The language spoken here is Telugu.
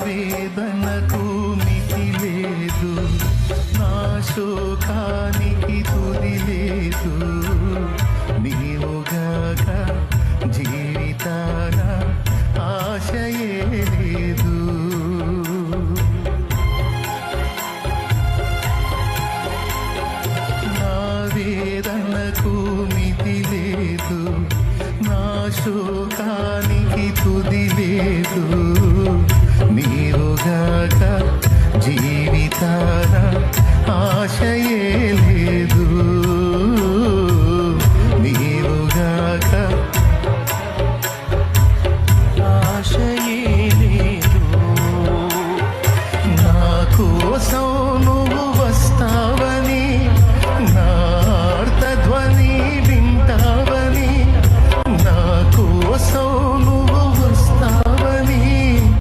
వేదనకు మితి లేదు, నా శోకానికి తుది లేదు. నీవుగాక జీవితాన ఆశయే లేదు. నా వేదనకు మితి లేదు, నా శోకానికి తుది లేదు. నీవుగాక జీవితాన ఆశయే లేదు.